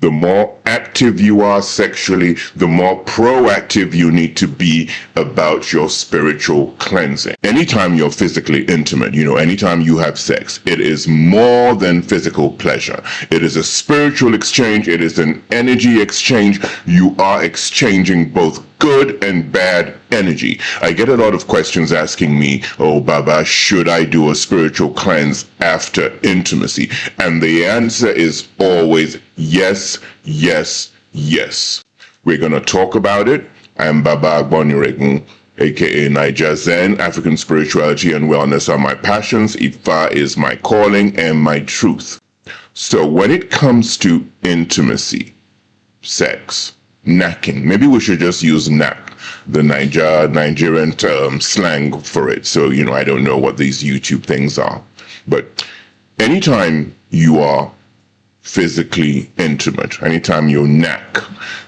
The more active you are sexually, the more proactive you need to be about your spiritual cleansing. Anytime you're physically intimate, anytime you have sex, it is more than physical pleasure. It is a spiritual exchange. It is an energy exchange. You are exchanging both good and bad energy. I get a lot of questions asking me, oh, Baba, should I do a spiritual cleanse after intimacy? And the answer is always yes, yes, yes. We're going to talk about it. I'm Baba Agbó, nirègún, aka NaijaZen. African spirituality and wellness are my passions. Ifa is my calling and my truth. So when it comes to intimacy, sex, knacking, maybe we should just use knack, the Nigerian term, slang for it. So, I don't know what these YouTube things are. But anytime you are physically intimate, anytime you knack,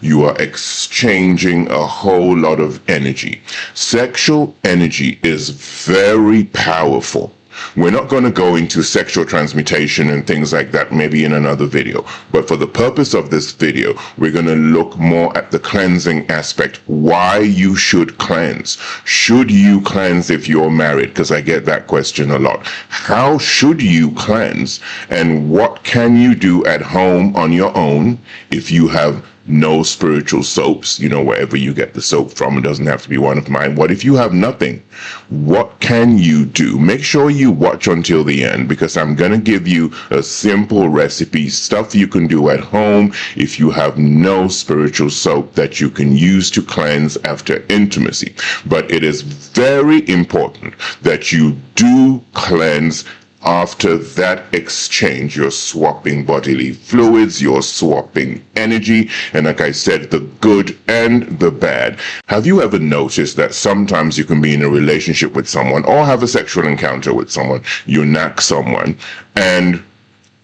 you are exchanging a whole lot of energy. Sexual energy is very powerful. We're not going to go into sexual transmutation and things like that, maybe in another video. But for the purpose of this video, we're going to look more at the cleansing aspect, why you should cleanse. Should you cleanse if you're married? Because I get that question a lot. How should you cleanse? And what can you do at home on your own if you have no spiritual soaps, wherever you get the soap from? It doesn't have to be one of mine. What if you have nothing? What can you do? Make sure you watch until the end, because I'm going to give you a simple recipe, stuff you can do at home if you have no spiritual soap that you can use to cleanse after intimacy. But it is very important that you do cleanse after that exchange. You're swapping bodily fluids, you're swapping energy, and like I said, the good and the bad. Have you ever noticed that sometimes you can be in a relationship with someone or have a sexual encounter with someone, you knack someone, and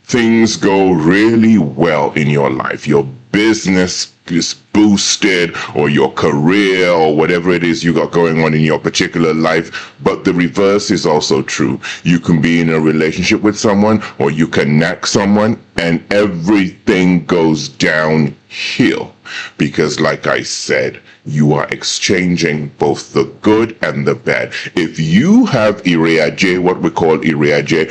things go really well in your life? Your business is boosted, or your career, or whatever it is you got going on in your particular life. But the reverse is also true. You can be in a relationship with someone, or you can knack someone, and everything goes downhill. Because like I said, you are exchanging both the good and the bad. If you have iriaje, what we call iriaje,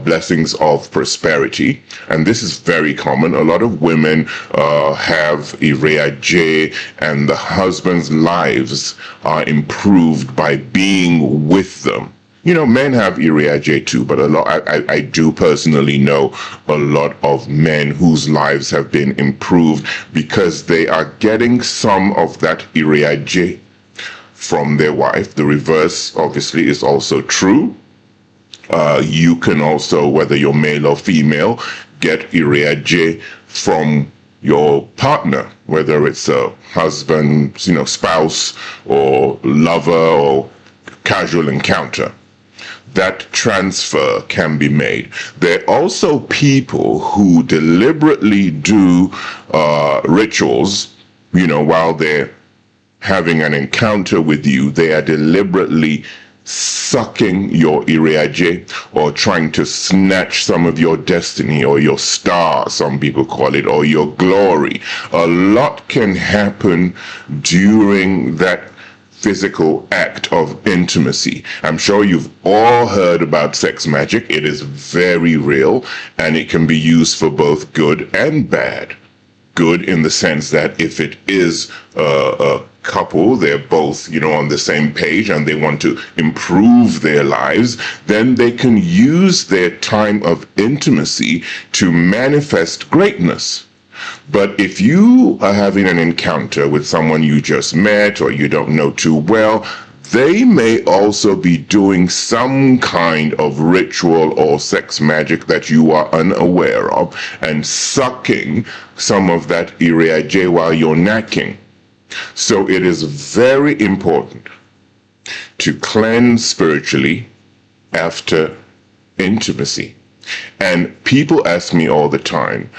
blessings of prosperity, and this is very common. A lot of women have iriaje, and the husband's lives are improved by being with them. Men have iriaje too, but I do personally know a lot of men whose lives have been improved because they are getting some of that iriaje from their wife. The reverse, obviously, is also true. You can also, whether you're male or female, get iriaje from your partner, whether it's a husband, spouse, or lover, or casual encounter. That transfer can be made. There are also people who deliberately do rituals, while they're having an encounter with you. They are deliberately sucking your iriaje, or trying to snatch some of your destiny, or your star, some people call it, or your glory. A lot can happen during that physical act of intimacy. I'm sure you've all heard about sex magic. It is very real, and it can be used for both good and bad. Good in the sense that if it is a couple, they're both, on the same page and they want to improve their lives, then they can use their time of intimacy to manifest greatness. But if you are having an encounter with someone you just met or you don't know too well, they may also be doing some kind of ritual or sex magic that you are unaware of, and sucking some of that iriaje while you're knacking. So it is very important to cleanse spiritually after intimacy. And people ask me all the time,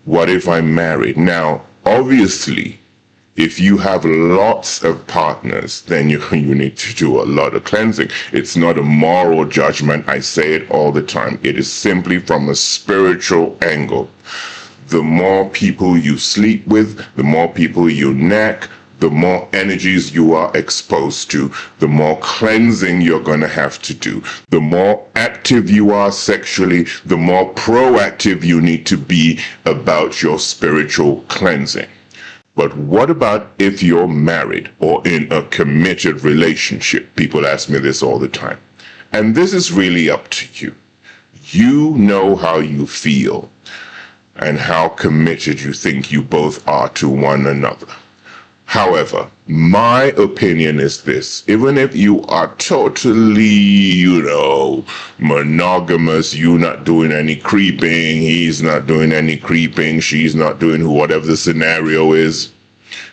what if I'm married? Now, obviously, if you have lots of partners, then you need to do a lot of cleansing. It's not a moral judgment. I say it all the time. It is simply from a spiritual angle. the more people you sleep with, the more people you knack, the more energies you are exposed to, the more cleansing you're going to have to do. The more active you are sexually, the more proactive you need to be about your spiritual cleansing. But what about if you're married or in a committed relationship? People ask me this all the time. And this is really up to you. You know how you feel and how committed you think you both are to one another. However, my opinion is this: even if you are totally, monogamous, you not doing any creeping, he's not doing any creeping, she's not doing whatever the scenario is,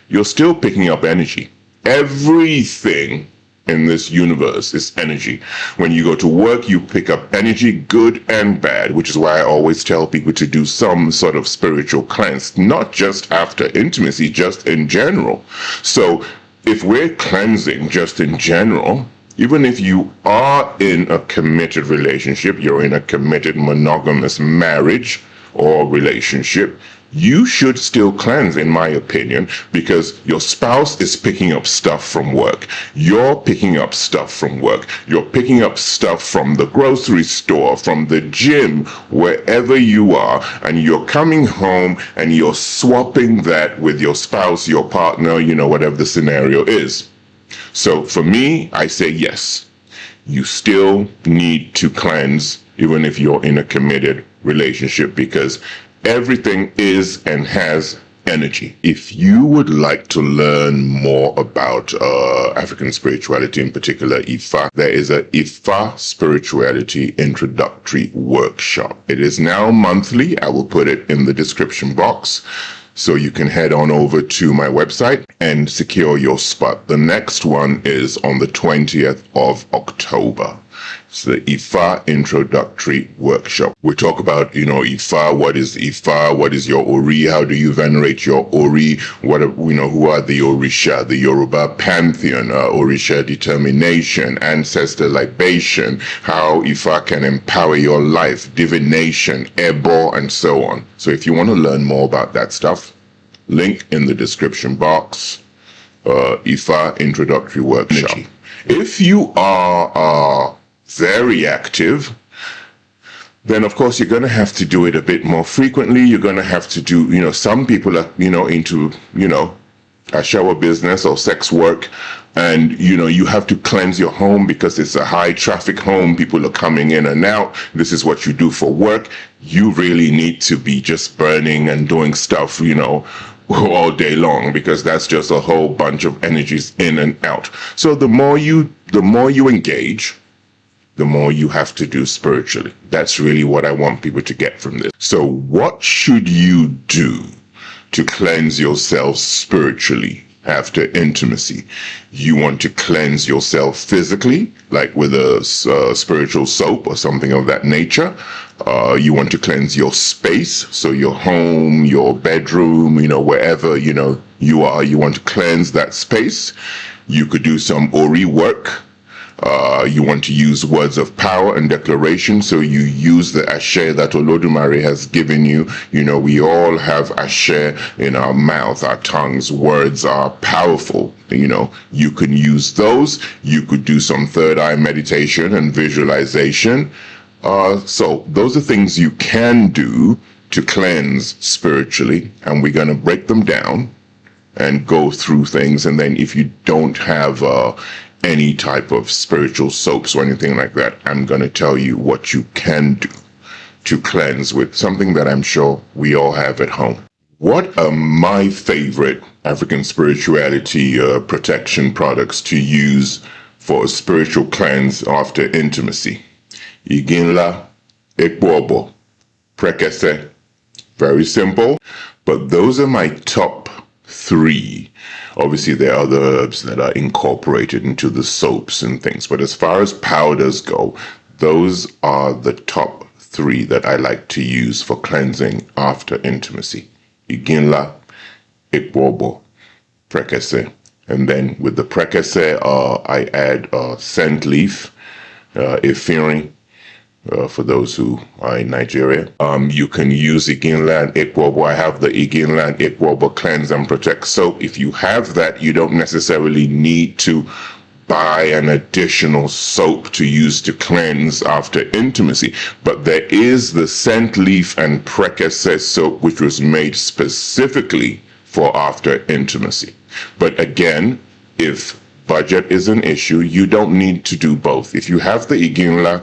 you're still picking up energy. Everything in this universe is energy. When you go to work, you pick up energy, good and bad, which is why I always tell people to do some sort of spiritual cleanse, not just after intimacy, just in general. So if we're cleansing just in general, even if you are in a committed relationship, you're in a committed monogamous marriage or relationship, you should still cleanse, in my opinion, because your spouse is picking up stuff from work. You're picking up stuff from work. You're picking up stuff from the grocery store, from the gym, wherever you are, and you're coming home and you're swapping that with your spouse, your partner, whatever the scenario is. So for me, I say yes. You still need to cleanse, even if you're in a committed relationship, because everything is and has energy. If you would like to learn more about African spirituality, in particular Ifa, there is a Ifa spirituality introductory workshop. It is now monthly. I will put it in the description box, so you can head on over to my website and secure your spot. The next one is on the 20th of October. It's the Ifa introductory workshop. We talk about, Ifa, what is Ifa, what is your Ori, how do you venerate your Ori, who are the Orisha, the Yoruba pantheon, Orisha determination, ancestor libation, how Ifa can empower your life, divination, Agbó, and so on. So if you want to learn more about that stuff, link in the description box, Ifa introductory workshop. If you are very active, then of course you're going to have to do it a bit more frequently. You're going to have to do, some people are, into, a shower business or sex work, and, you have to cleanse your home because it's a high traffic home. People are coming in and out. This is what you do for work. You really need to be just burning and doing stuff, all day long, because that's just a whole bunch of energies in and out. So the more you engage, the more you have to do spiritually. That's really what I want people to get from this. So what should you do to cleanse yourself spiritually after intimacy? You want to cleanse yourself physically, like with a spiritual soap or something of that nature. You want to cleanse your space, so your home, your bedroom, wherever, you are, you want to cleanse that space. You could do some Ori work. You want to use words of power and declaration, so you use the ashe that Olodumare has given you. We all have ashe in our mouth, our tongues. Words are powerful. You can use those. You could do some third eye meditation and visualization. So those are things you can do to cleanse spiritually, and we're going to break them down and go through things. And then if you don't have any type of spiritual soaps or anything like that, I'm going to tell you what you can do to cleanse with something that I'm sure we all have at home. What are my favorite African spirituality protection products to use for a spiritual cleanse after intimacy? Iginla, Ekwobo, Prekese. Very simple, but those are my top 3. Obviously, there are other herbs that are incorporated into the soaps and things, but as far as powders go, those are the top 3 that I like to use for cleansing after intimacy. Iginla, Ekwobo, Prekese. And then with the Prekese, I add scent leaf, Efirin, for those who are in Nigeria. You can use Iginla and Agbó. I have the Iginla and Agbó Cleanse and Protect soap. If you have that, you don't necessarily need to buy an additional soap to use to cleanse after intimacy. But there is the scent leaf and precasset soap, which was made specifically for after intimacy. But again, if budget is an issue, you don't need to do both. If you have the Iginla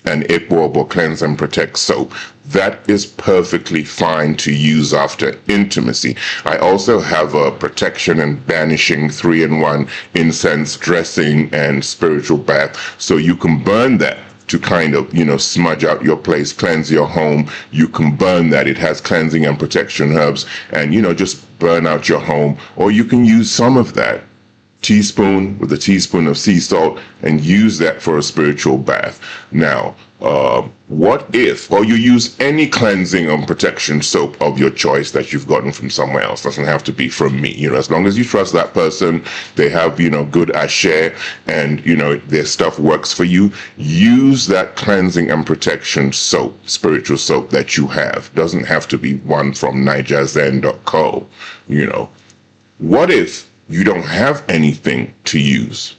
and Agbó Cleanse and Protect soap, that is perfectly fine to use after intimacy. I also have a protection and banishing 3-in-1 incense, dressing, and spiritual bath. So you can burn that to kind of, smudge out your place, cleanse your home. You can burn that. It has cleansing and protection herbs, and, just burn out your home. Or you can use some of that teaspoon with a teaspoon of sea salt and use that for a spiritual bath. Now, what if, or you use any cleansing and protection soap of your choice that you've gotten from somewhere else, doesn't have to be from me, as long as you trust that person, they have, good share, and, their stuff works for you, use that cleansing and protection soap, spiritual soap that you have. Doesn't have to be one from NaijaZen.co, What if you don't have anything to use?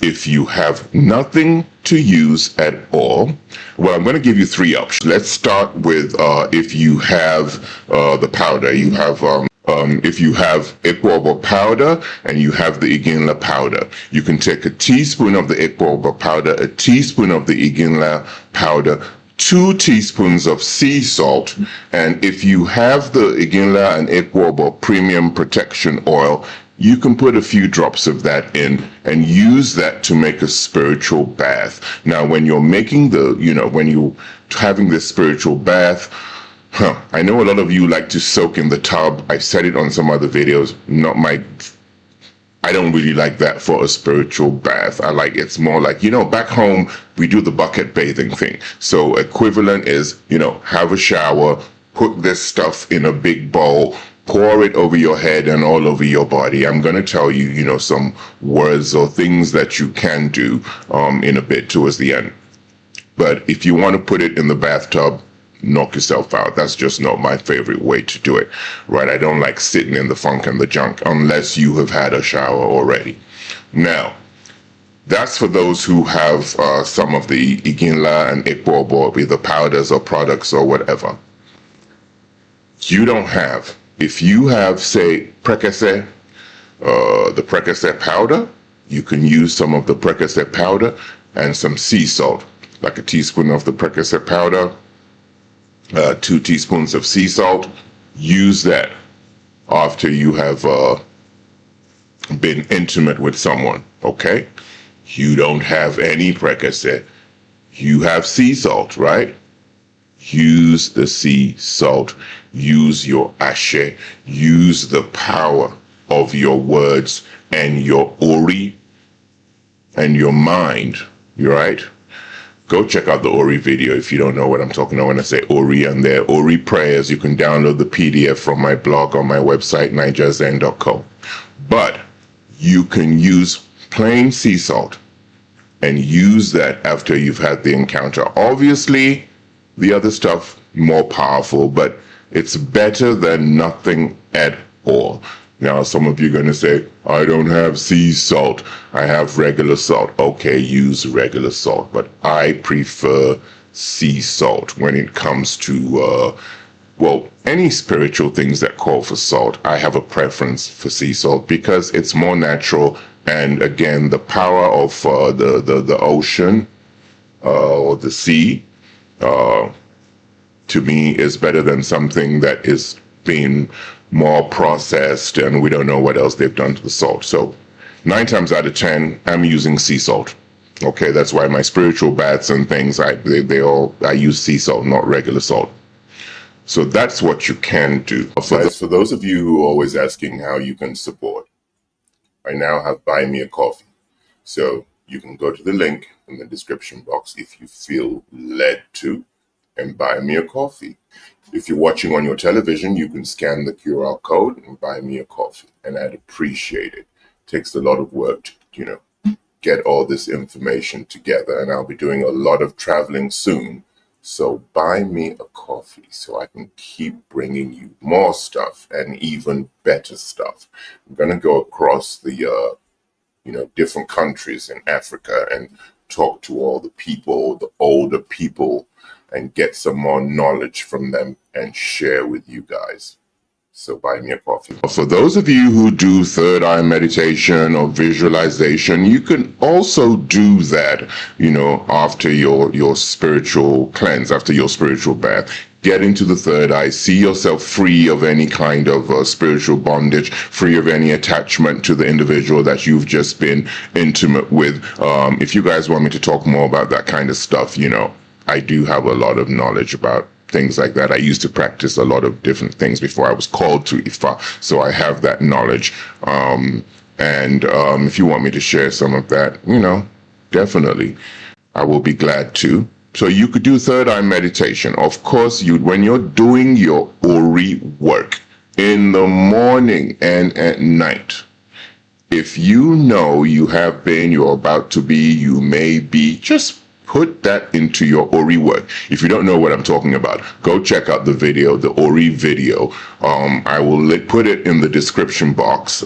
If you have nothing to use at all, well, I'm going to give you 3 options. Let's start with if you have the powder. You have if you have Agbó powder and you have the Iginla powder, you can take a teaspoon of the Agbó powder, a teaspoon of the Iginla powder, 2 teaspoons of sea salt, and if you have the Iginla and Agbó premium protection oil, you can put a few drops of that in and use that to make a spiritual bath. Now, when you're making when you're having this spiritual bath, I know a lot of you like to soak in the tub. I said it on some other videos. I don't really like that for a spiritual bath. It's more like, back home, we do the bucket bathing thing. So equivalent is, have a shower, put this stuff in a big bowl, pour it over your head and all over your body. I'm going to tell you, some words or things that you can do in a bit towards the end. But if you want to put it in the bathtub, knock yourself out. That's just not my favorite way to do it, right? I don't like sitting in the funk and the junk unless you have had a shower already. Now, that's for those who have some of the Iginla and Agbó, either powders or products or whatever. You don't have. If you have, say, precasset, the precasset powder, you can use some of the precasset powder and some sea salt, like a teaspoon of the precasset powder, 2 teaspoons of sea salt. Use that after you have been intimate with someone, okay? You don't have any precasset. You have sea salt, right? Use the sea salt. Use your ashe. Use the power of your words and your ori and your mind, right? Go check out the Ori video if you don't know what I'm talking about when I say Ori. And there are Ori prayers. You can download the PDF from my blog on my website, NaijaZen.co. But you can use plain sea salt and use that after you've had the encounter. Obviously, the other stuff more powerful, but it's better than nothing at all. Now, some of you are going to say, I don't have sea salt. I have regular salt. Okay, use regular salt, but I prefer sea salt when it comes to, any spiritual things that call for salt. I have a preference for sea salt because it's more natural. And again, the power of the ocean or the sea, to me, is better than something that is being more processed and we don't know what else they've done to the salt. So 9 times out of 10, I'm using sea salt. Okay, that's why my spiritual baths and things, I use sea salt, not regular salt. So that's what you can do. For those of you who are always asking how you can support, I now have Buy Me a Coffee. So you can go to the link in the description box if you feel led to and buy me a coffee. If you're watching on your television, you can scan the QR code and buy me a coffee, and I'd appreciate it. It takes a lot of work to, get all this information together, and I'll be doing a lot of traveling soon. So buy me a coffee so I can keep bringing you more stuff and even better stuff. I'm going to go across the different countries in Africa and talk to all the people, the older people, and get some more knowledge from them and share with you guys. So buy me a coffee. For those of you who do third eye meditation or visualization, you can also do that, after your spiritual cleanse, after your spiritual bath. Get into the third eye, see yourself free of any kind of spiritual bondage, free of any attachment to the individual that you've just been intimate with. If you guys want me to talk more about that kind of stuff, I do have a lot of knowledge about things like that. I used to practice a lot of different things before I was called to Ifa, so I have that knowledge. If you want me to share some of that, definitely, I will be glad to. So you could do third eye meditation. Of course, when you're doing your Ori work in the morning and at night, if you know you're about to be, you may be, just put that into your Ori work. If you don't know what I'm talking about, go check out the video, the Ori video. I will put it in the description box.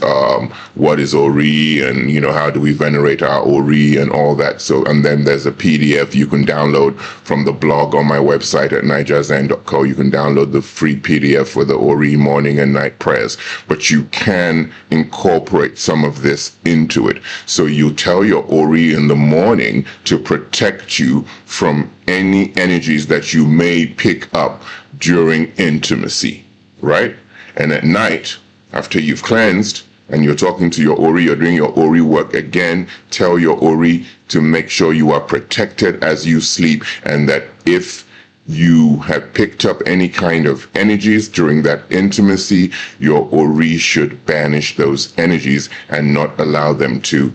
What is Ori, and how do we venerate our Ori and all that. So, and then there's a PDF you can download from the blog on my website at NaijaZen.co. You can download the free PDF for the Ori morning and night prayers. But you can incorporate some of this into it. So you tell your Ori in the morning to protect you from any energies that you may pick up during intimacy, right? And at night, after you've cleansed and you're talking to your Ori, you're doing your Ori work again, tell your Ori to make sure you are protected as you sleep, and that if you have picked up any kind of energies during that intimacy, your Ori should banish those energies and not allow them to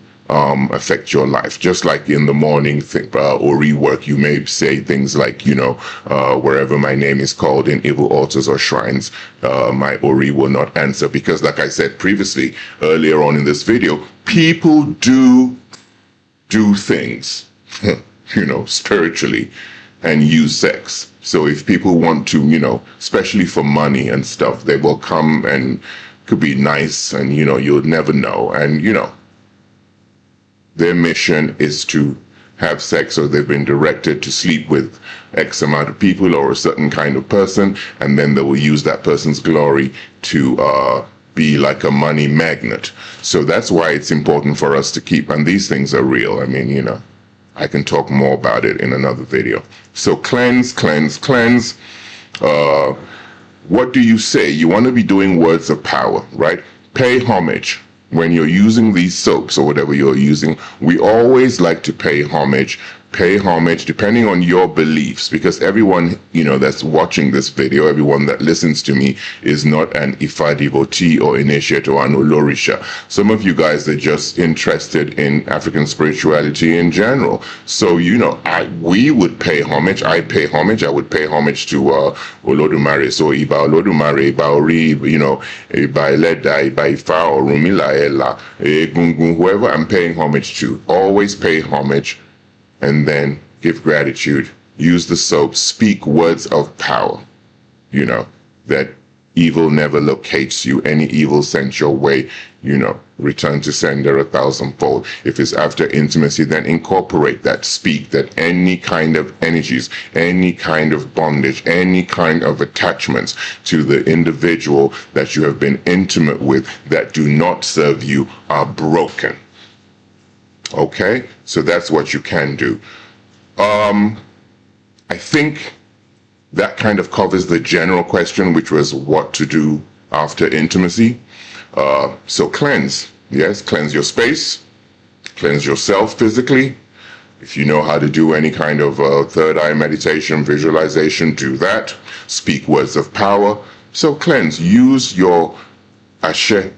affect your life. Just like in the morning Ori work, you may say things like, wherever my name is called in evil altars or shrines, my Ori will not answer, because like I said previously, earlier on in this video, people do things, spiritually, and use sex. So if people want to, especially for money and stuff, they will come and could be nice, and you'll never know. And their mission is to have sex, or they've been directed to sleep with X amount of people or a certain kind of person, and then they will use that person's glory to be like a money magnet. So that's why it's important for us to keep, and these things are real. I mean, I can talk more about it in another video. So cleanse. What do you say? You want to be doing words of power, right? Pay homage. When you're using these soaps or whatever you're using, we always like to pay homage depending on your beliefs, because everyone, that's watching this video, everyone that listens to me is not an Ifa devotee or initiate or an Olorisha. Some of you guys are just interested in African spirituality in general. So, we would pay homage. I pay homage. I would pay homage to Olodumare. So Iba Olodumare, Iba Ori, Iba Eleda, Iba Ifa, or Rumila Ella, Egungun, whoever I'm paying homage to, always pay homage. And then give gratitude, use the soap, speak words of power, that evil never locates you. Any evil sent your way, return to sender 1,000-fold. If it's after intimacy, then incorporate that, speak that any kind of energies, any kind of bondage, any kind of attachments to the individual that you have been intimate with that do not serve you are broken. Okay, so that's what you can do. I think that kind of covers the general question, which was what to do after intimacy. So cleanse. Yes, cleanse your space, cleanse yourself physically. If you know how to do any kind of third eye meditation, visualization, do that. Speak words of power. So cleanse. Use your ashe